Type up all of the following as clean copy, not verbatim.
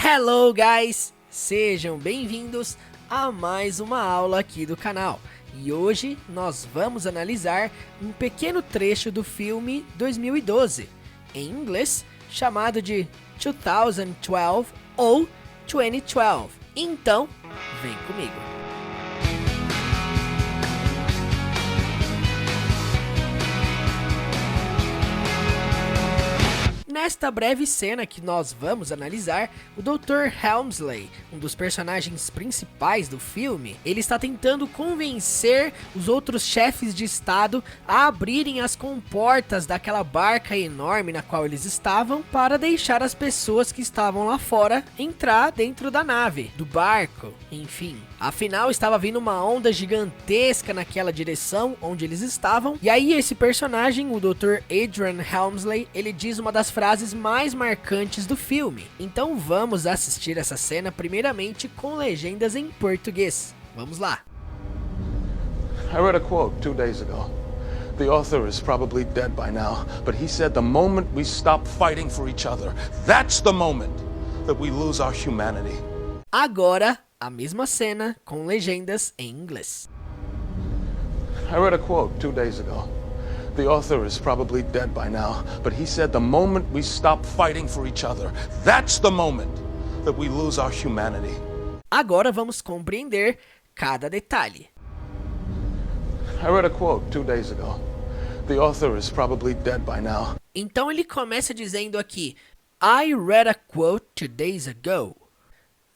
Hello guys! Sejam bem-vindos a mais uma aula aqui do canal. E hoje nós vamos analisar um pequeno trecho do filme 2012, em inglês chamado de 2012 ou 2012. Então, vem comigo! Nesta breve cena que nós vamos analisar, o Dr. Helmsley, um dos personagens principais do filme, ele está tentando convencer os outros chefes de estado a abrirem as comportas daquela barca enorme na qual eles estavam para deixar as pessoas que estavam lá fora entrar dentro da nave, do barco, enfim. Afinal, estava vindo uma onda gigantesca naquela direção onde eles estavam. E aí esse personagem, o Dr. Adrian Helmsley, ele diz uma das frases mais marcantes do filme. Então vamos assistir essa cena primeiramente com legendas em português. Vamos lá. I read a quote 2 days ago. The author is probably dead by now, but he said the moment we stop fighting for each other, that's the moment that we lose our humanity. Agora, a mesma cena com legendas em inglês. I read a quote 2 days ago. The author is probably dead by now, but he said the moment we stop fighting for each other, that's the moment that we lose our humanity. Agora vamos compreender cada detalhe. I read a quote 2 days ago. The author is probably dead by now. Então ele começa dizendo aqui: I read a quote 2 days ago.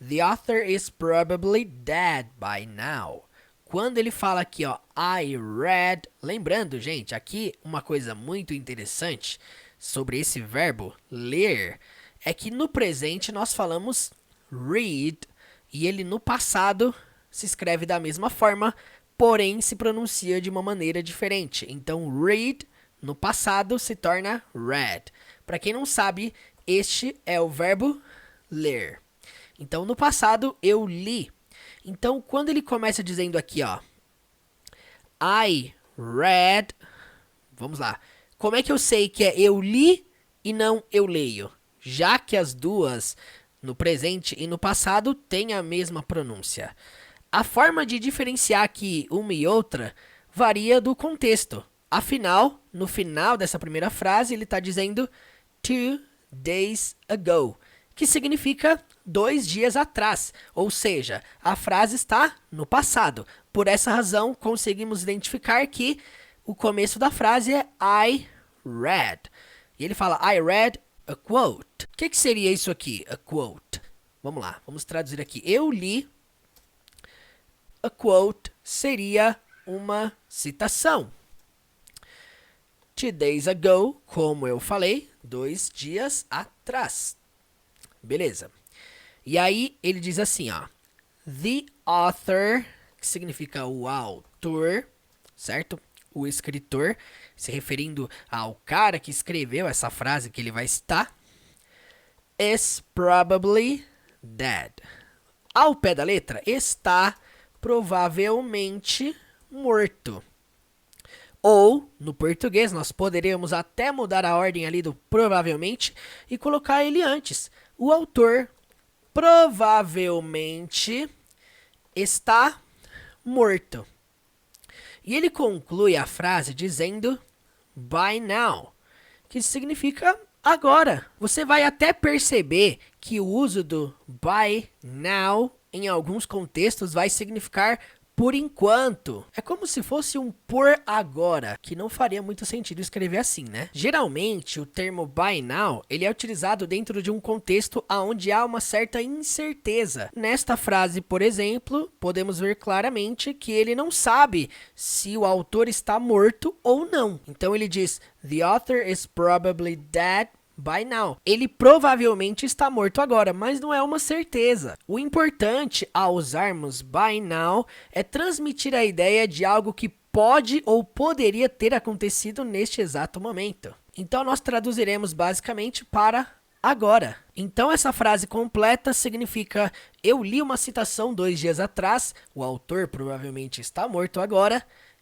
The author is probably dead by now. Quando ele fala aqui, ó, I read... Lembrando, gente, aqui uma coisa muito interessante sobre esse verbo ler é que no presente nós falamos read e ele no passado se escreve da mesma forma, porém se pronuncia de uma maneira diferente. Então, read no passado se torna read. Para quem não sabe, este é o verbo ler. Então, no passado, eu li. Então, quando ele começa dizendo aqui, ó, I read... Vamos lá. Como é que eu sei que é eu li e não eu leio? Já que as duas, no presente e no passado, têm a mesma pronúncia. A forma de diferenciar aqui uma e outra varia do contexto. Afinal, no final dessa primeira frase, ele está dizendo 2 days ago, que significa 2 dias atrás, ou seja, a frase está no passado. Por essa razão, conseguimos identificar que o começo da frase é I read. E ele fala, I read a quote. O que seria isso aqui, a quote? Vamos lá, vamos traduzir aqui. Eu li. A quote seria uma citação. 2 days ago, como eu falei, 2 dias atrás. Beleza. E aí ele diz assim, ó. The author, que significa o autor, certo? O escritor, se referindo ao cara que escreveu essa frase que ele vai citar, is probably dead. Ao pé da letra, está provavelmente morto. Ou, no português, nós poderíamos até mudar a ordem ali do provavelmente e colocar ele antes. O autor provavelmente está morto. E ele conclui a frase dizendo by now, que significa agora. Você vai até perceber que o uso do by now em alguns contextos vai significar por enquanto. É como se fosse um por agora, que não faria muito sentido escrever assim, né? Geralmente, o termo by now, ele é utilizado dentro de um contexto onde há uma certa incerteza. Nesta frase, por exemplo, podemos ver claramente que ele não sabe se o autor está morto ou não. Então ele diz, the author is probably dead by now. Ele provavelmente está morto agora, mas não é uma certeza. O importante ao usarmos by now é transmitir a ideia de algo que pode ou poderia ter acontecido neste exato momento. Então nós traduziremos basicamente para agora. Então essa frase completa significa eu li uma citação 2 dias atrás, o autor provavelmente está morto agora,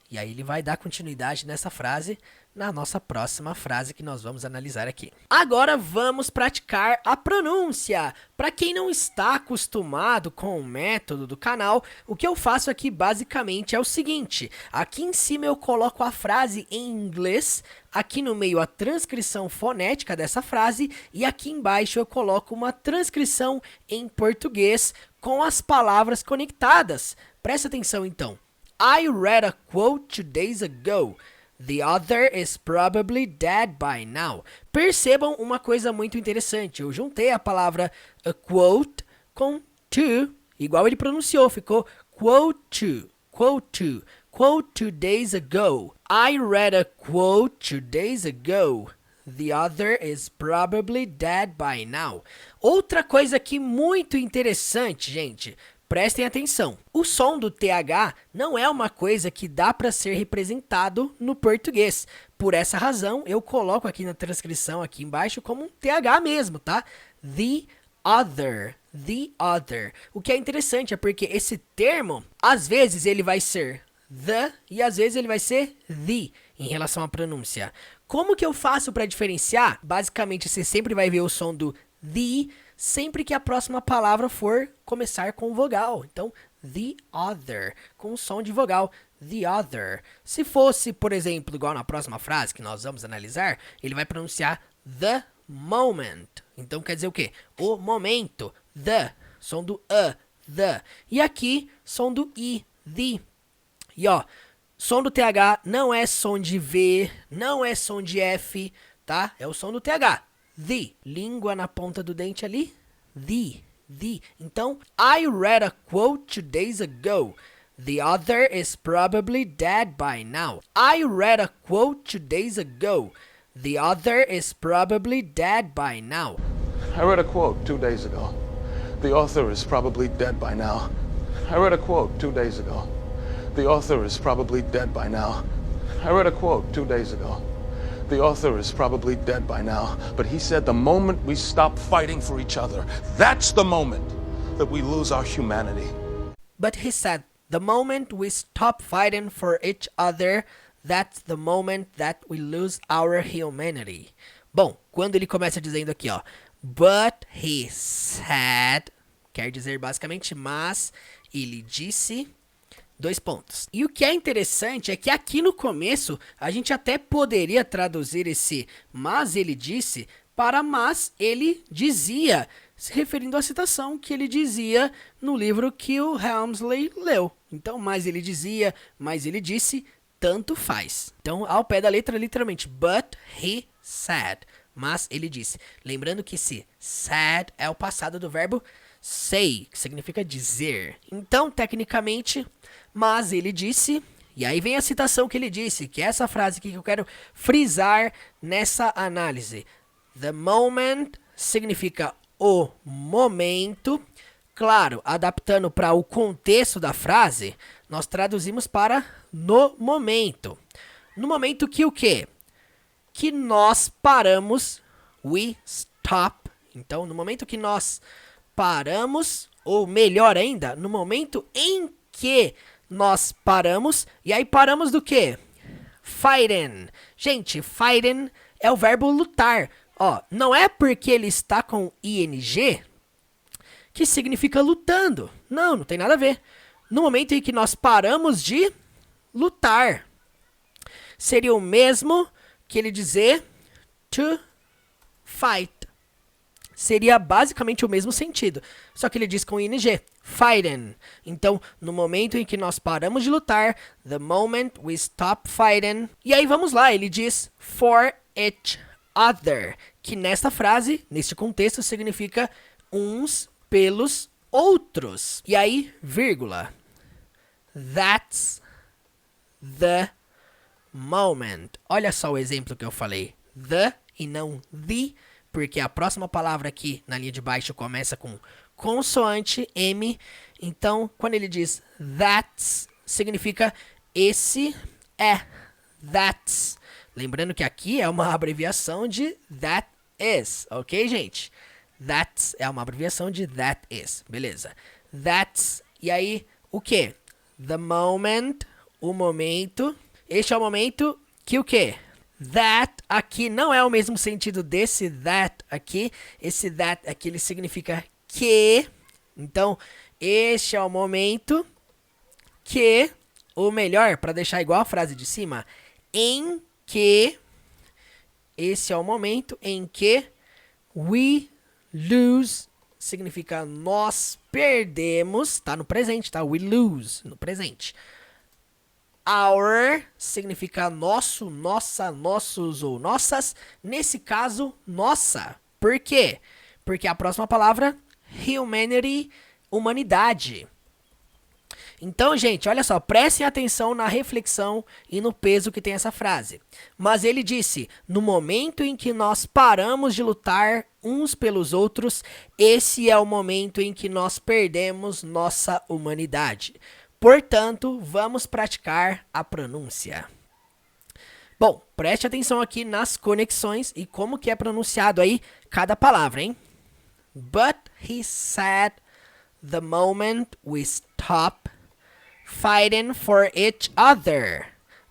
E aí ele vai dar continuidade nessa frase na nossa próxima frase que nós vamos analisar aqui. Agora vamos praticar a pronúncia. Para quem não está acostumado com o método do canal, o que eu faço aqui basicamente é o seguinte. Aqui em cima eu coloco a frase em inglês, aqui no meio a transcrição fonética dessa frase e aqui embaixo eu coloco uma transcrição em português com as palavras conectadas. Presta atenção então. I read a quote 2 days ago. The author is probably dead by now. Percebam uma coisa muito interessante. Eu juntei a palavra a quote com to, igual ele pronunciou, ficou quote to, quote 2 days ago. I read a quote 2 days ago. The author is probably dead by now. Outra coisa aqui muito interessante, gente. Prestem atenção, o som do TH não é uma coisa que dá para ser representado no português. Por essa razão, eu coloco aqui na transcrição, aqui embaixo, como um TH mesmo, tá? The other. O que é interessante é porque esse termo, às vezes ele vai ser the e às vezes ele vai ser the em relação à pronúncia. Como que eu faço para diferenciar? Basicamente, você sempre vai ver o som do the sempre que a próxima palavra for começar com vogal. Então, the other, com o som de vogal, the other. Se fosse, por exemplo, igual na próxima frase que nós vamos analisar, ele vai pronunciar the moment. Então, quer dizer o quê? O momento, the, som do the. E aqui, som do i, the. E ó, som do TH não é som de V, não é som de F, tá? É o som do TH. The, língua na ponta do dente ali, the. Então, I read a quote 2 days ago. The author is probably dead by now. I read a quote 2 days ago. The author is probably dead by now. I read a quote 2 days ago. The author is probably dead by now. I read a quote 2 days ago. The author is probably dead by now. I read a quote 2 days ago. The author is probably dead by now, but he said the moment we stop fighting for each other, that's the moment that we lose our humanity. But he said, the moment we stop fighting for each other, that's the moment that we lose our humanity. Bom, quando ele começa dizendo aqui, ó, but he said, quer dizer basicamente, mas ele disse... 2 pontos. E o que é interessante é que aqui no começo a gente até poderia traduzir esse mas ele disse para mas ele dizia, se referindo à citação que ele dizia no livro que o Helmsley leu. Então, mas ele dizia, mas ele disse, tanto faz. Então, ao pé da letra, literalmente, but he said. Mas ele disse. Lembrando que esse said é o passado do verbo say, que significa dizer. Então, tecnicamente, mas ele disse, e aí vem a citação que ele disse, que é essa frase aqui que eu quero frisar nessa análise. The moment significa o momento. Claro, adaptando para o contexto da frase, nós traduzimos para no momento. No momento que o quê? Que nós paramos, we stop. Então, no momento que nós paramos, ou melhor ainda, no momento em que nós paramos, e aí paramos do quê? Fighting. Gente, fighting é o verbo lutar. Ó, não é porque ele está com ing que significa lutando. Não, não tem nada a ver. No momento em que nós paramos de lutar, seria o mesmo que ele dizer to fight. Seria basicamente o mesmo sentido, só que ele diz com ing, fighting. Então, no momento em que nós paramos de lutar, the moment we stop fighting. E aí vamos lá, ele diz for each other, que nesta frase, neste contexto, significa uns pelos outros. E aí, vírgula. That's the moment. Olha só o exemplo que eu falei. The e não the, porque a próxima palavra aqui na linha de baixo começa com consoante M. Então, quando ele diz that's, significa esse é. That's. Lembrando que aqui é uma abreviação de that is, ok, gente? That's é uma abreviação de that is, beleza. That's, e aí, o que? The moment, o momento. Este é o momento que o quê? That aqui não é o mesmo sentido desse that aqui. Esse that aqui ele significa que. Então, este é o momento que, ou melhor, para deixar igual a frase de cima, em que, esse é o momento em que we lose, significa nós perdemos, tá no presente, tá? We lose, no presente. Our significa nosso, nossa, nossos ou nossas. Nesse caso, nossa. Por quê? Porque a próxima palavra, humanity, humanidade. Então, gente, olha só, prestem atenção na reflexão e no peso que tem essa frase. Mas ele disse, no momento em que nós paramos de lutar uns pelos outros, esse é o momento em que nós perdemos nossa humanidade. Portanto, vamos praticar a pronúncia. Bom, preste atenção aqui nas conexões e como que é pronunciado aí cada palavra, hein? But he said, the moment we stop fighting for each other,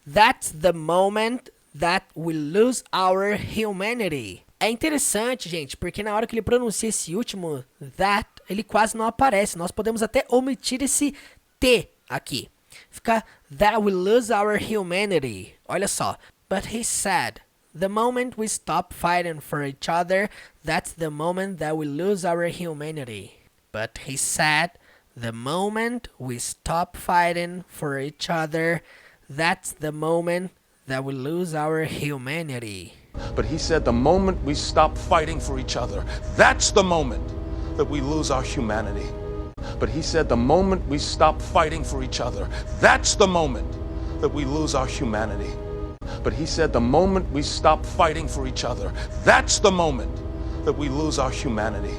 that's the moment that we lose our humanity. É interessante, gente, porque na hora que ele pronuncia esse último that, ele quase não aparece. Nós podemos até omitir esse T aqui. Fica that we lose our humanity. Olha só. But he said, the moment we stop fighting for each other, that's the moment that we lose our humanity. But he said, the moment we stop fighting for each other, that's the moment that we lose our humanity. But he said the moment we stop fighting for each other, that's the moment that we lose our humanity. But he said the moment we stop fighting for each other, that's the moment that we lose our humanity. But he said the moment we stop fighting for each other, that's the moment that we lose our humanity.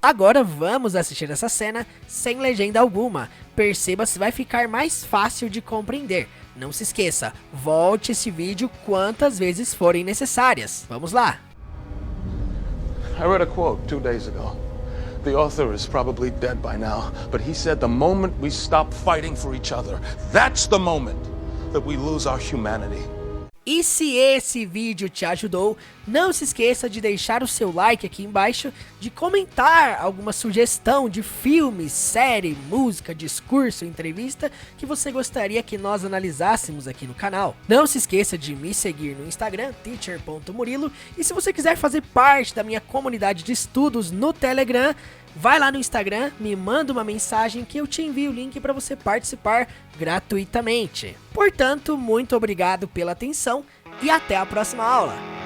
Agora vamos assistir essa cena sem legenda alguma. Perceba se vai ficar mais fácil de compreender. Não se esqueça, volte esse vídeo quantas vezes forem necessárias. Vamos lá! I read a quote 2 days ago. The author is probably dead by now, but he said the moment we stop fighting for each other, that's the moment that we lose our humanity. E se esse vídeo te ajudou, não se esqueça de deixar o seu like aqui embaixo, de comentar alguma sugestão de filme, série, música, discurso, entrevista que você gostaria que nós analisássemos aqui no canal. Não se esqueça de me seguir no Instagram, teacher.murilo, e se você quiser fazer parte da minha comunidade de estudos no Telegram, vai lá no Instagram, me manda uma mensagem que eu te envio o link para você participar gratuitamente. Portanto, muito obrigado pela atenção e até a próxima aula.